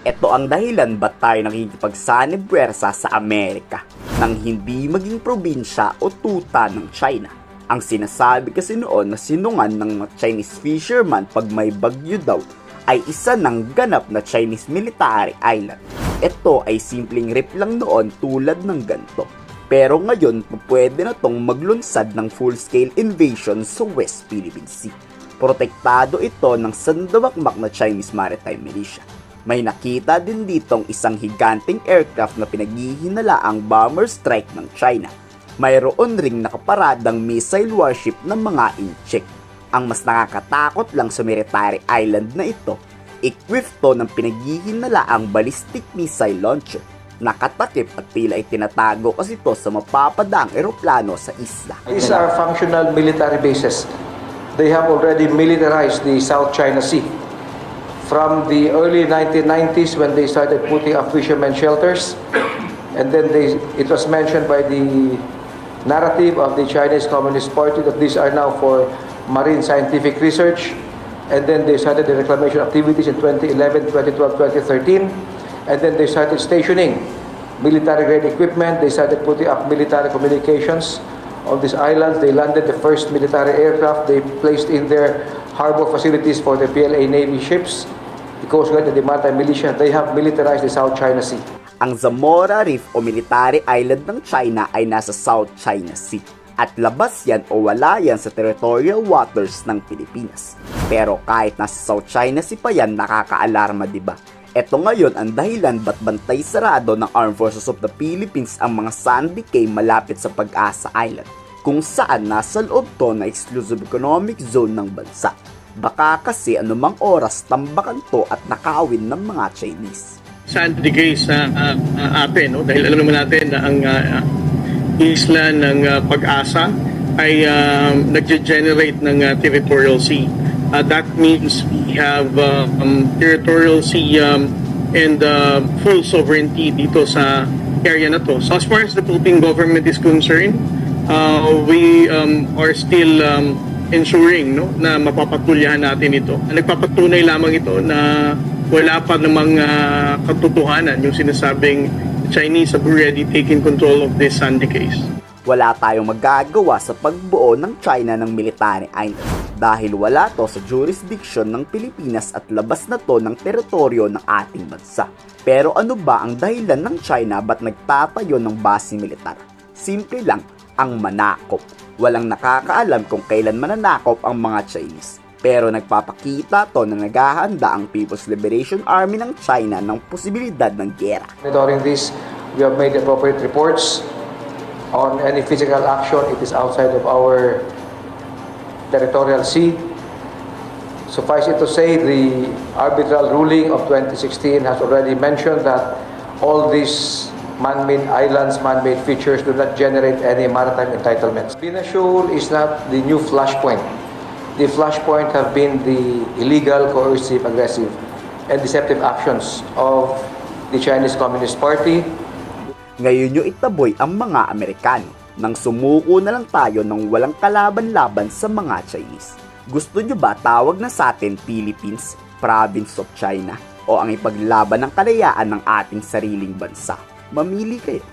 Ito ang dahilan ba't tayo nakikipagsanib puwersa sa Amerika nang hindi maging probinsya o tuta ng China. Ang sinasabi kasi noon na sinungan ng mga Chinese fisherman pag may bagyo daw ay isa ng ganap na Chinese military island. Ito ay simpleng rip lang noon tulad ng ganito. Pero ngayon, pwede na tong maglunsad ng full-scale invasion sa West Philippine Sea. Protektado ito ng sandawakmak na Chinese Maritime Militia. May nakita din ditong isang higanting aircraft na pinaghihinalaang bomber strike ng China. Mayroon ring nakaparadang missile warship ng mga Incheck. Ang mas nakakatakot lang sa military island na ito, equipped to ng pinaghihinalaang ballistic missile launcher. Nakatakip at tila itinatago kasi ito sa mapapadaang eroplano sa isla. These are functional military bases. They have already militarized the South China Sea. From the early 1990s when they started putting up fishermen shelters, and then it was mentioned by the narrative of the Chinese Communist Party that these are now for marine scientific research, and then they started the reclamation activities in 2011, 2012, 2013, and then they started stationing military-grade equipment. They started putting up military communications on these islands. They landed the first military aircraft. They placed in their harbor facilities for the PLA Navy ships, the Coast Guard and the Maritime Militia. They have militarized the South China Sea. Ang Zamora Reef o military island ng China ay nasa South China Sea at labas yan o wala yan sa territorial waters ng Pilipinas. Pero kahit nasa South China Sea pa yan, nakakaalarma diba? Ito ngayon ang dahilan ba't bantay sarado ng Armed Forces of the Philippines ang mga Sandy Cay malapit sa Pag-asa Island, kung saan nasa loob to na exclusive economic zone ng bansa. Baka kasi anumang oras tambakan to at nakawin ng mga Chinese. Sandy Cay sa atin, no? Dahil alam naman natin na ang isla ng Pag-asa ay nag-generate ng territorial sea. That means we have territorial sea and full sovereignty dito sa area na to. So as far as the Philippine government is concerned, we are still ensuring, no, na mapapatulyahan natin ito. Nagpapatunay lamang ito na wala pa namang katotohanan yung sinasabing Chinese have already taken control of this Sandy Cays. Wala tayong magagawa sa pagbuo ng China ng military island dahil wala to sa jurisdiction ng Pilipinas at labas na to ng teritoryo ng ating bansa. Pero ano ba ang dahilan ng China ba't nagtatayo ng base militar? Simple lang, ang manakop. Walang nakakaalam kung kailan mananakop ang mga Chinese. Pero nagpapakita to na naghahanda ang People's Liberation Army ng China ng posibilidad ng giyera. During this, we have made appropriate reports on any physical action. It is outside of our territorial sea. Suffice it to say, the arbitral ruling of 2016 has already mentioned that all these man-made islands, man-made features do not generate any maritime entitlements. Binashul is not the new flashpoint. The flashpoint have been the illegal, coercive, aggressive, and deceptive actions of the Chinese Communist Party. Ngayon nyo itaboy ang mga Amerikano nang sumuko na lang tayo ng walang kalaban-laban sa mga Chinese. Gusto nyo ba tawag na sa atin Philippines, Province of China, o ang ipaglaban ng kalayaan ng ating sariling bansa? Mamili kayo.